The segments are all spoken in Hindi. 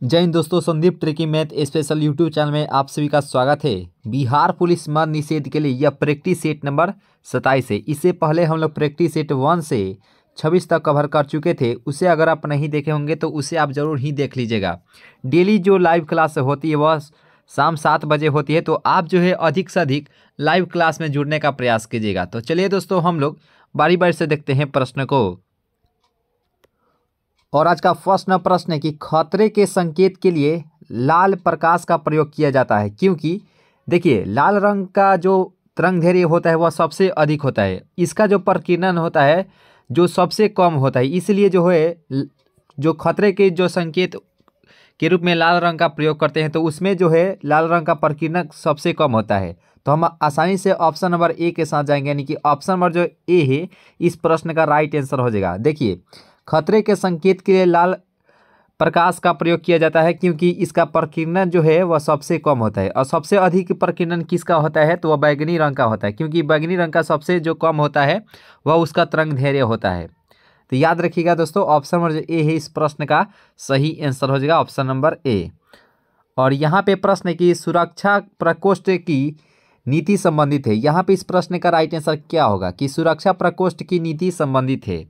जय हिंद दोस्तों, Sandeep tricky math special YouTube channel में आप सभी का स्वागत है। बिहार पुलिस मद्य निषेध के लिए यह प्रैक्टिस सेट नंबर 27 है। इससे पहले हम लोग प्रैक्टिस सेट 1 से 26 तक कवर कर चुके थे। उसे अगर आप नहीं देखे होंगे तो उसे आप ज़रूर ही देख लीजिएगा। डेली जो लाइव क्लास होती है वह शाम 7 बजे होती है, तो आप जो है अधिक से अधिक लाइव क्लास में जुड़ने का प्रयास कीजिएगा। तो चलिए दोस्तों, हम लोग बारी बारी से देखते हैं प्रश्न को। और आज का फर्स्ट प्रश्न है कि खतरे के संकेत के लिए लाल प्रकाश का प्रयोग किया जाता है, क्योंकि देखिए लाल रंग का जो तरंगदैर्घ्य होता है वह सबसे अधिक होता है। इसका जो प्रकीर्णन होता है जो सबसे कम होता है, इसलिए जो है जो खतरे के जो संकेत के रूप में लाल रंग का प्रयोग करते हैं तो उसमें जो है लाल रंग का प्रकीर्णन सबसे कम होता है। तो हम आसानी से ऑप्शन नंबर ए के साथ जाएंगे, यानी कि ऑप्शन नंबर जो ए है इस प्रश्न का राइट आंसर हो जाएगा। देखिए खतरे के संकेत के लिए लाल प्रकाश का प्रयोग किया जाता है क्योंकि इसका प्रकीर्णन जो है वह सबसे कम होता है, और सबसे अधिक प्रकीर्णन किसका होता है तो वह बैंगनी रंग का होता है, क्योंकि बैंगनी रंग का सबसे जो कम होता है वह उसका तरंगदैर्घ्य होता है। तो याद रखिएगा दोस्तों, ऑप्शन नंबर जो ए है इस प्रश्न का सही आंसर हो जाएगा ऑप्शन नंबर ए। और यहाँ पे प्रश्न है कि सुरक्षा प्रकोष्ठ की नीति संबंधित है। यहाँ पे इस प्रश्न का राइट आंसर क्या होगा कि सुरक्षा प्रकोष्ठ की नीति संबंधित है।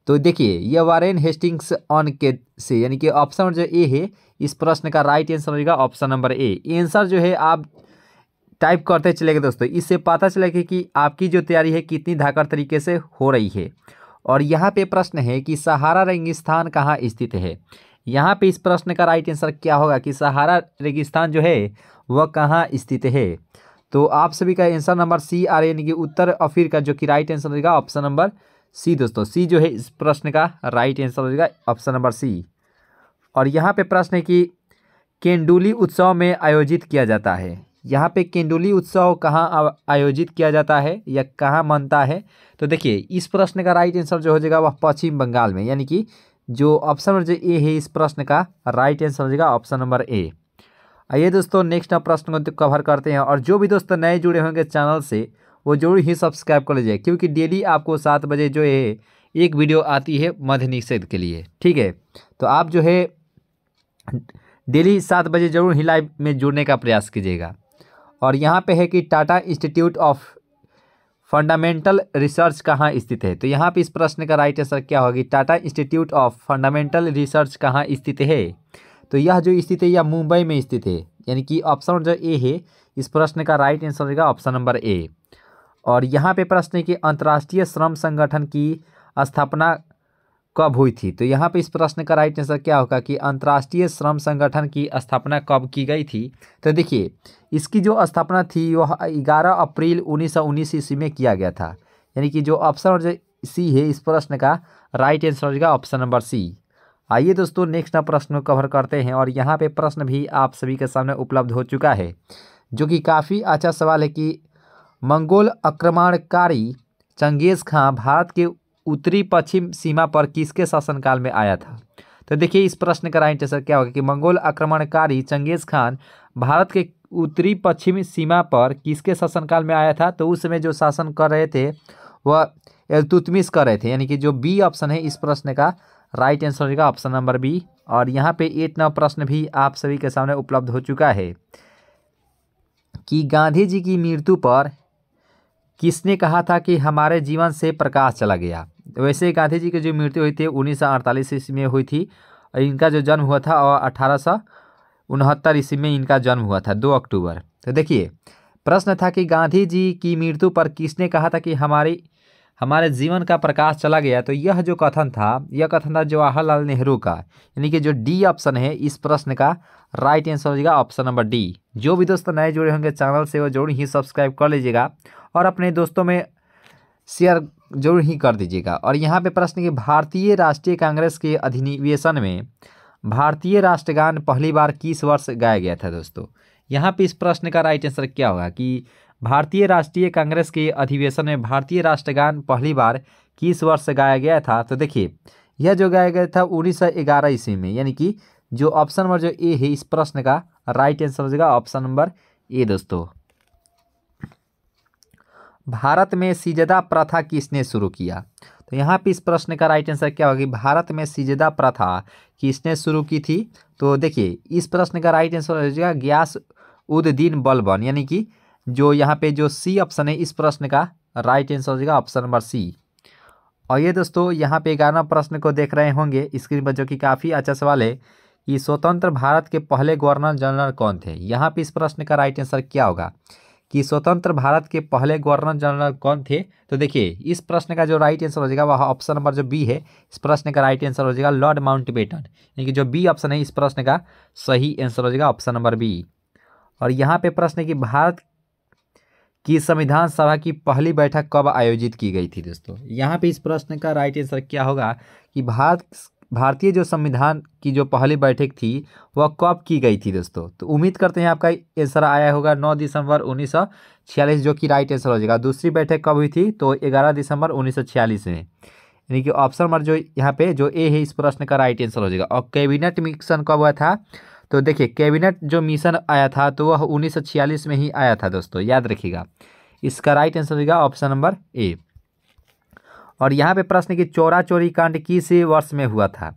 तो देखिए यह वारेन हेस्टिंग्स ऑन के से, यानी कि ऑप्शन नंबर जो ए है इस प्रश्न का राइट आंसर होगा ऑप्शन नंबर ए। आंसर जो है आप टाइप करते चलेंगे दोस्तों, इससे पता चलेगा कि आपकी जो तैयारी है कितनी धाकड़ तरीके से हो रही है। और यहाँ पे प्रश्न है कि सहारा रेगिस्तान कहाँ स्थित है। यहाँ पे इस प्रश्न का राइट आंसर क्या होगा कि सहारा रेगिस्तान जो है वह कहाँ स्थित है। तो आप सभी का आंसर नंबर सी आ रही है, यानी कि उत्तर अफ्रीका, जो कि राइट आंसर होगा ऑप्शन नंबर सी। दोस्तों सी जो है इस प्रश्न का राइट आंसर हो जाएगा ऑप्शन नंबर सी। और यहाँ पे प्रश्न है कि केंडुली उत्सव में आयोजित किया जाता है। यहाँ पे केंडुली उत्सव कहाँ आयोजित किया जाता है या कहाँ मनता है। तो देखिए इस प्रश्न का राइट आंसर जो हो जाएगा वह पश्चिम बंगाल में, यानी कि जो ऑप्शन नंबर जो ए है इस प्रश्न का राइट आंसर हो जाएगा ऑप्शन नंबर ए। आइए दोस्तों नेक्स्ट प्रश्न को कवर करते हैं। और जो भी दोस्तों नए जुड़े होंगे चैनल से वो जरूर ही सब्सक्राइब कर लीजिए, क्योंकि डेली आपको 7 बजे जो है एक वीडियो आती है मद्य निषेध के लिए। ठीक है, तो आप जो है डेली 7 बजे जरूर ही लाइव में जुड़ने का प्रयास कीजिएगा। और यहाँ पे है कि Tata institute of fundamental research कहाँ स्थित है। तो यहाँ पे इस प्रश्न का राइट आंसर क्या होगी, Tata institute of fundamental research कहाँ स्थित है। तो यह जो स्थित है यह मुंबई में स्थित है, यानी कि ऑप्शन जो ए है इस प्रश्न का राइट आंसर होगा ऑप्शन नंबर ए। और यहाँ पे प्रश्न है कि अंतर्राष्ट्रीय श्रम संगठन की स्थापना कब हुई थी। तो यहाँ पे इस प्रश्न का राइट आंसर क्या होगा कि अंतर्राष्ट्रीय श्रम संगठन की स्थापना कब की गई थी। तो देखिए इसकी जो स्थापना थी वह 11 अप्रैल 1919 ईस्वी में किया गया था, यानी कि जो ऑप्शन जो सी है इस प्रश्न का राइट आंसर होगा ऑप्शन नंबर सी। आइए दोस्तों नेक्स्ट प्रश्न को कवर करते हैं। और यहाँ पे प्रश्न भी आप सभी के सामने उपलब्ध हो चुका है, जो कि काफ़ी अच्छा सवाल है कि मंगोल आक्रमणकारी चंगेज़ खां भारत के उत्तरी पश्चिम सीमा पर किसके शासनकाल में आया था। तो देखिए इस प्रश्न का राइट आंसर क्या होगा कि मंगोल आक्रमणकारी चंगेज़ खान भारत के उत्तरी पश्चिमी सीमा पर किसके शासनकाल में आया था। तो उस समय जो शासन कर रहे थे वह इल्तुतमिश कर रहे थे, यानी कि जो बी ऑप्शन है इस प्रश्न का राइट आंसर होगा ऑप्शन नंबर बी। और यहाँ पे 8 नंबर प्रश्न भी आप सभी के सामने उपलब्ध हो चुका है कि गांधी जी की मृत्यु पर किसने कहा था कि हमारे जीवन से प्रकाश चला गया। वैसे गांधी जी की जो मृत्यु हुई थी 1948 ईस्वी में हुई थी, और इनका जो जन्म हुआ था और 1869 ईस्वी में इनका जन्म हुआ था 2 अक्टूबर। तो देखिए प्रश्न था कि गांधी जी की मृत्यु पर किसने कहा था कि हमारे जीवन का प्रकाश चला गया। तो यह जो कथन था जवाहरलाल नेहरू का, यानी कि जो डी ऑप्शन है इस प्रश्न का राइट आंसर हो जाएगा ऑप्शन नंबर डी। जो भी दोस्तों नए जुड़े होंगे चैनल से वो जरूर ही सब्सक्राइब कर लीजिएगा और अपने दोस्तों में शेयर जरूर ही कर दीजिएगा। और यहाँ पे प्रश्न कि भारतीय राष्ट्रीय कांग्रेस के अधिवेशन में भारतीय राष्ट्रगान पहली बार किस वर्ष गाया गया था। दोस्तों यहाँ पे इस प्रश्न का राइट आंसर क्या होगा कि भारतीय राष्ट्रीय कांग्रेस के अधिवेशन में भारतीय राष्ट्रगान पहली बार किस वर्ष गाया गया था। तो देखिए यह जो गाया गया था 1911 ईस्वी में, यानी कि जो ऑप्शन नंबर जो ए है इस प्रश्न का राइट आंसर हो जाएगा ऑप्शन नंबर ए। दोस्तों भारत में सिजदा प्रथा किसने शुरू किया। तो यहाँ पे इस प्रश्न का राइट आंसर क्या होगा कि भारत में सिजदा प्रथा किसने शुरू की थी। तो देखिए इस प्रश्न का राइट आंसर हो जाएगा गियास उद दीन बलबन, यानी कि जो यहाँ पे जो सी ऑप्शन है इस प्रश्न का राइट आंसर हो जाएगा ऑप्शन नंबर सी। और ये दोस्तों यहाँ पे 11वां प्रश्न को देख रहे होंगे स्क्रीन पर, जो कि काफ़ी अच्छा सवाल है कि स्वतंत्र भारत के पहले गवर्नर जनरल कौन थे। यहाँ पे इस प्रश्न का राइट आंसर क्या होगा कि स्वतंत्र भारत के पहले गवर्नर जनरल कौन थे। तो देखिए इस प्रश्न का जो राइट आंसर हो जाएगा वह ऑप्शन नंबर जो बी है, इस प्रश्न का राइट आंसर हो जाएगा लॉर्ड माउंटबेटन, यानी कि जो बी ऑप्शन है इस प्रश्न का सही आंसर हो जाएगा ऑप्शन नंबर बी। और यहाँ पे प्रश्न है कि भारत की संविधान सभा की पहली बैठक कब आयोजित की गई थी। दोस्तों यहाँ पे इस प्रश्न का राइट आंसर क्या होगा कि भारतीय जो संविधान की जो पहली बैठक थी वह कब की गई थी। दोस्तों तो उम्मीद करते हैं आपका आंसर आया होगा 9 दिसंबर 1946, जो कि राइट आंसर हो जाएगा। दूसरी बैठक कब हुई थी तो 11 दिसंबर 1946 में, यानी कि ऑप्शन नंबर जो यहाँ पे जो ए है इस प्रश्न का राइट आंसर हो जाएगा। और कैबिनेट मिशन कब हुआ था, तो देखिए कैबिनेट जो मिशन आया था तो वह 1946 में ही आया था। दोस्तों याद रखिएगा, इसका राइट आंसर होगा ऑप्शन नंबर ए। और यहाँ पे प्रश्न की चौरा चोरी कांड किस वर्ष में हुआ था।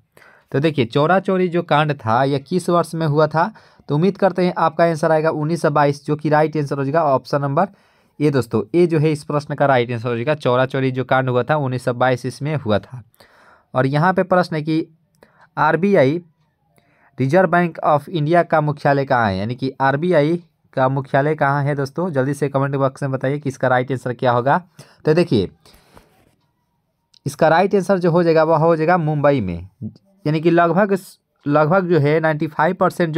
तो देखिए चौरा चोरी जो कांड था यह किस वर्ष में हुआ था, तो उम्मीद करते हैं आपका आंसर आएगा 1922, जो कि राइट आंसर हो जाएगा ऑप्शन नंबर ए। दोस्तों ए जो है इस प्रश्न का राइट आंसर हो जाएगा, चौरा चोरी जो कांड हुआ था 1922 इसमें हुआ था। और यहाँ पे प्रश्न है कि RBI reserve bank of India का मुख्यालय कहाँ है, यानी कि आरबीआई का मुख्यालय कहाँ है। दोस्तों जल्दी से कमेंट बॉक्स में बताइए कि इसका राइट आंसर क्या होगा। तो देखिए इसका राइट आंसर जो हो जाएगा वह हो जाएगा मुंबई में, यानी कि लगभग जो है 95%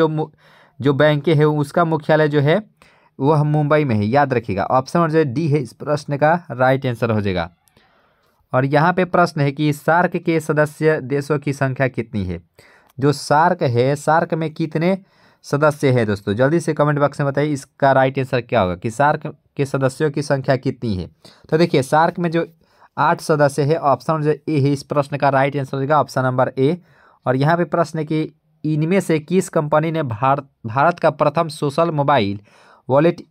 जो बैंकें हैं उसका मुख्यालय जो है वह मुंबई में है। याद रखिएगा ऑप्शन नंबर जो डी है इस प्रश्न का राइट आंसर हो जाएगा। और यहाँ पे प्रश्न है कि सार्क के सदस्य देशों की संख्या कितनी है। जो सार्क है, सार्क में कितने सदस्य है। दोस्तों जल्दी से कमेंट बॉक्स में बताइए इसका राइट आंसर क्या होगा कि सार्क के सदस्यों की संख्या कितनी है। तो देखिए सार्क में जो 8 सदस्य है, ऑप्शन जो ए है इस प्रश्न का राइट आंसर होगा ऑप्शन नंबर ए। और यहाँ पे प्रश्न है कि इनमें से किस कंपनी ने भारत का प्रथम सोशल मोबाइल वॉलेट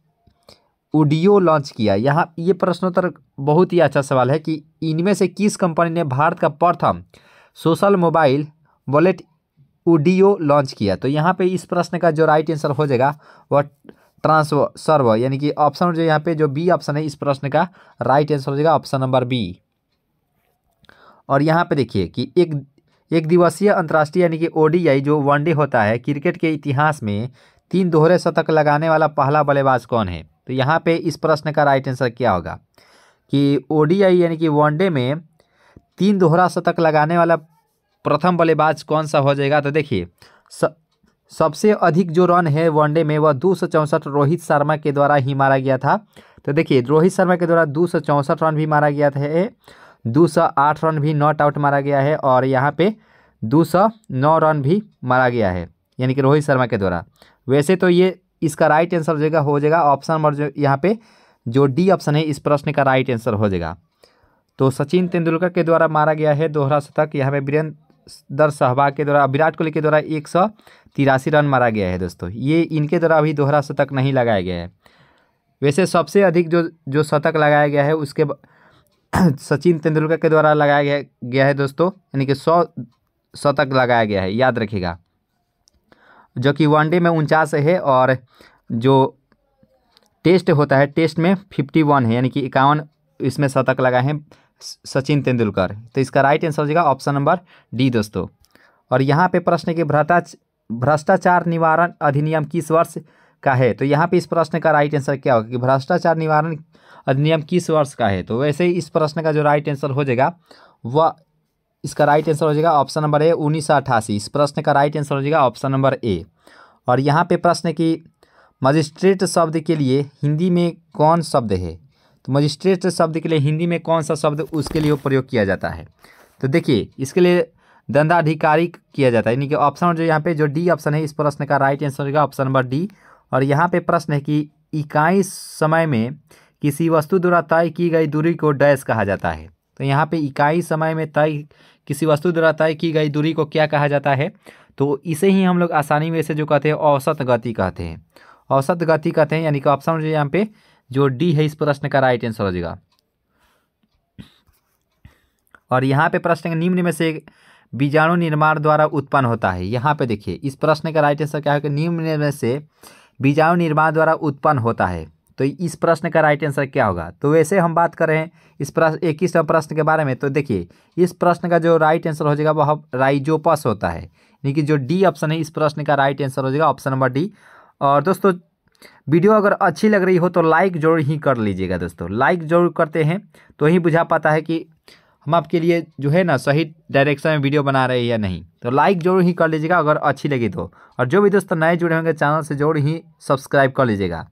उडियो लॉन्च किया। यहाँ ये प्रश्नोत्तर बहुत ही अच्छा सवाल है कि इनमें से किस कंपनी ने भारत का प्रथम सोशल मोबाइल वॉलेट उडियो लॉन्च किया। तो यहाँ पे इस प्रश्न का जो राइट आंसर हो जाएगा वह ट्रांसर्व, यानी कि ऑप्शन जो यहाँ पे जो बी ऑप्शन है इस प्रश्न का राइट आंसर हो जाएगा ऑप्शन नंबर बी। और यहाँ पे देखिए कि एक दिवसीय अंतर्राष्ट्रीय यानी कि ओडीआई जो वनडे होता है क्रिकेट के इतिहास में 3 दोहरे शतक लगाने वाला पहला बल्लेबाज कौन है। तो यहाँ पे इस प्रश्न का राइट आंसर क्या होगा कि ओडीआई यानी कि वनडे में 3 दोहरा शतक लगाने वाला प्रथम बल्लेबाज कौन सा हो जाएगा। तो देखिए सबसे अधिक जो रन है वनडे में वह 264 रोहित शर्मा के द्वारा ही मारा गया था। तो देखिए रोहित शर्मा के द्वारा 264 रन भी मारा गया था, 208 रन भी नॉट आउट मारा गया है, और यहाँ पे 209 रन भी मारा गया है, यानी कि रोहित शर्मा के द्वारा। वैसे तो ये इसका राइट आंसर हो जाएगा ऑप्शन नंबर जो यहाँ पे जो डी ऑप्शन है इस प्रश्न का राइट आंसर हो जाएगा। तो सचिन तेंदुलकर के द्वारा मारा गया है दोहरा शतक, यहाँ पे वीरेंद्र सहवाग के द्वारा, विराट कोहली के द्वारा 183 रन मारा गया है। दोस्तों ये इनके द्वारा अभी दोहरा शतक नहीं लगाया गया है। वैसे सबसे अधिक जो शतक लगाया गया है उसके सचिन तेंदुलकर के द्वारा लगाया गया है दोस्तों, यानी कि 100 शतक लगाया गया है, याद रखिएगा, जो कि वनडे में 49 है और जो टेस्ट होता है टेस्ट में 51 है, यानी कि 51 इसमें शतक लगाए हैं सचिन तेंदुलकर। तो इसका राइट आंसर हो जाएगा ऑप्शन नंबर डी। दोस्तों और यहाँ पे प्रश्न के भ्रष्टाचार निवारण अधिनियम किस वर्ष का है। तो यहाँ पे इस प्रश्न का राइट आंसर क्या होगा कि भ्रष्टाचार निवारण अधिनियम किस वर्ष का है। तो वैसे ही इस प्रश्न का जो राइट आंसर हो जाएगा वह इसका राइट आंसर हो जाएगा ऑप्शन नंबर ए 1988। इस प्रश्न का राइट आंसर हो जाएगा ऑप्शन नंबर ए। और यहाँ पे प्रश्न की मजिस्ट्रेट शब्द के लिए हिंदी में कौन शब्द है। तो मजिस्ट्रेट शब्द के लिए हिंदी में कौन सा शब्द उसके लिए प्रयोग किया जाता है। तो देखिए इसके लिए दंडाधिकारी किया जाता है, यानी कि ऑप्शन जो यहाँ पे जो डी ऑप्शन है इस प्रश्न का राइट आंसर होगा ऑप्शन नंबर डी। और यहाँ पे प्रश्न है कि इकाई समय में किसी वस्तु द्वारा तय की गई दूरी को डैश कहा जाता है। तो यहाँ पे इकाई समय में तय किसी वस्तु द्वारा तय की गई दूरी को क्या कहा जाता है। तो इसे ही हम लोग आसानी में से जो कहते हैं औसत गति कहते हैं, औसत गति कहते हैं, यानी कि ऑप्शन जो यहाँ पे जो डी है इस प्रश्न का राइट आंसर हो जाएगा। और यहाँ पे प्रश्न निम्न में से बीजाणु निर्माण द्वारा उत्पन्न होता है। यहाँ पे देखिए इस प्रश्न का राइट आंसर क्या है कि निम्न में से बीजाणु निर्माण द्वारा उत्पन्न होता है। तो इस प्रश्न का राइट आंसर क्या होगा? तो वैसे हम बात कर रहे हैं इस प्रश्न 21वें प्रश्न के बारे में। तो देखिए इस प्रश्न का जो राइट आंसर हो जाएगा वह राइजोपस होता है, यानी कि जो डी ऑप्शन है इस प्रश्न का राइट आंसर हो जाएगा ऑप्शन नंबर डी। और दोस्तों वीडियो अगर अच्छी लग रही हो तो लाइक जरूर ही कर लीजिएगा दोस्तों, लाइक जरूर करते हैं तो ही बुझा पाता है कि हम आपके लिए जो है ना सही डायरेक्शन में वीडियो बना रहे हैं या नहीं। तो लाइक जरूर ही कर लीजिएगा अगर अच्छी लगी तो। और जो भी दोस्तों नए जुड़े होंगे चैनल से जरूर ही सब्सक्राइब कर लीजिएगा।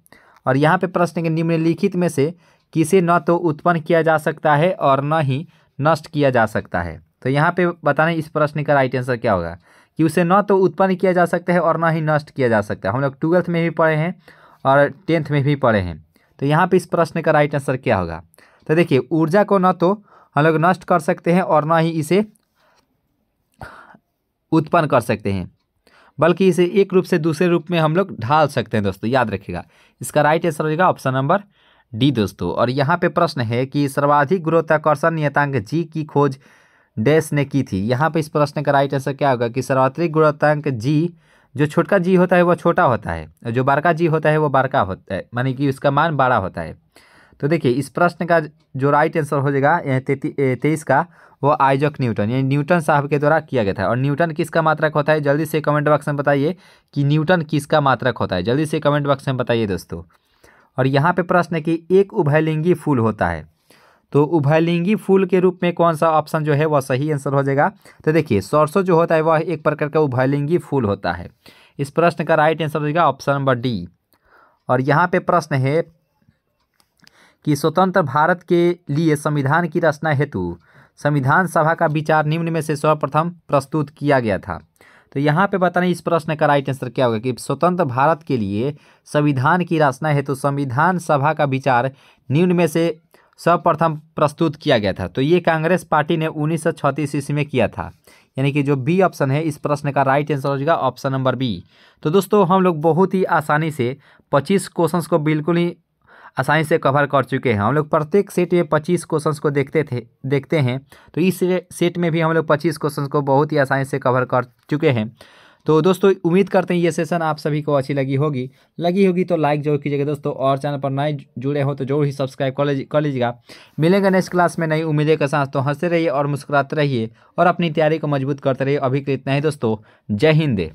और यहाँ पे प्रश्न के निम्नलिखित में से किसे न तो उत्पन्न किया जा सकता है और न ही नष्ट किया जा सकता है। तो यहाँ पे बताना इस प्रश्न का राइट आंसर क्या होगा कि उसे न तो उत्पन्न किया जा सकता है और न ही नष्ट किया जा सकता है। हम लोग 12th में भी पढ़े हैं और 10th में भी पढ़े हैं। तो यहाँ पे इस प्रश्न का राइट आंसर क्या होगा? तो देखिए ऊर्जा को न तो हम लोग नष्ट कर सकते हैं और ना ही इसे उत्पन्न कर सकते हैं, बल्कि इसे एक रूप से दूसरे रूप में हम लोग ढाल सकते हैं दोस्तों, याद रखिएगा। इसका राइट आंसर होगा ऑप्शन नंबर डी दोस्तों। और यहाँ पे प्रश्न है कि सर्वाधिक गुरुत्वाकर्षण नियतांक जी की खोज डैश ने की थी। यहाँ पे इस प्रश्न का राइट आंसर क्या होगा कि सर्वाधिक गुरुत्वाकर्षण जी, जो छोटा जी होता है वो छोटा होता है और जो बड़का जी होता है वो बड़का होता है, मानी कि उसका मान बड़ा होता है। तो देखिए इस प्रश्न का जो राइट आंसर हो जाएगा 23 का वो आइजैक न्यूटन, यानी न्यूटन साहब के द्वारा किया गया था। और न्यूटन किसका मात्रक होता है? जल्दी से कमेंट बॉक्स में बताइए कि न्यूटन किसका मात्रक होता है, जल्दी से कमेंट बॉक्स में बताइए दोस्तों। और यहाँ पे प्रश्न है कि एक उभयलिंगी फूल होता है, तो उभयलिंगी फूल के रूप में कौन सा ऑप्शन जो है वह सही आंसर हो जाएगा? तो देखिए सरसों जो होता है वह एक प्रकार का उभयलिंगी फूल होता है। इस प्रश्न का राइट आंसर हो जाएगा ऑप्शन नंबर डी। और यहाँ पे प्रश्न है कि स्वतंत्र भारत के लिए संविधान की रचना हेतु संविधान सभा का विचार निम्न में से सर्वप्रथम प्रस्तुत किया गया था। तो यहाँ पे बताना इस प्रश्न का राइट आंसर क्या होगा कि स्वतंत्र भारत के लिए संविधान की रचना हेतु संविधान सभा का विचार निम्न में से सर्वप्रथम प्रस्तुत किया गया था। तो ये कांग्रेस पार्टी ने 1936 ईस्वी में किया था, यानी कि जो बी ऑप्शन है इस प्रश्न का राइट आंसर हो जाएगा ऑप्शन नंबर बी। तो दोस्तों हम लोग बहुत ही आसानी से 25 क्वेश्चंस को बिल्कुल ही आसानी से कवर कर चुके हैं। हम लोग प्रत्येक सेट में 25 क्वेश्चंस को देखते हैं। तो इस सेट में भी हम लोग 25 क्वेश्चंस को बहुत ही आसानी से कवर कर चुके हैं। तो दोस्तों उम्मीद करते हैं ये सेशन आप सभी को अच्छी लगी होगी तो लाइक जरूर कीजिएगा दोस्तों। और चैनल पर नए जुड़े हो तो जरूर ही सब्सक्राइब कर लीजिएगा। मिलेंगे नेक्स्ट क्लास में नई उम्मीदें के साथ। तो हंसते रहिए और मुस्कुराते रहिए और अपनी तैयारी को मजबूत करते रहिए। अभी के इतना ही दोस्तों, जय हिंद।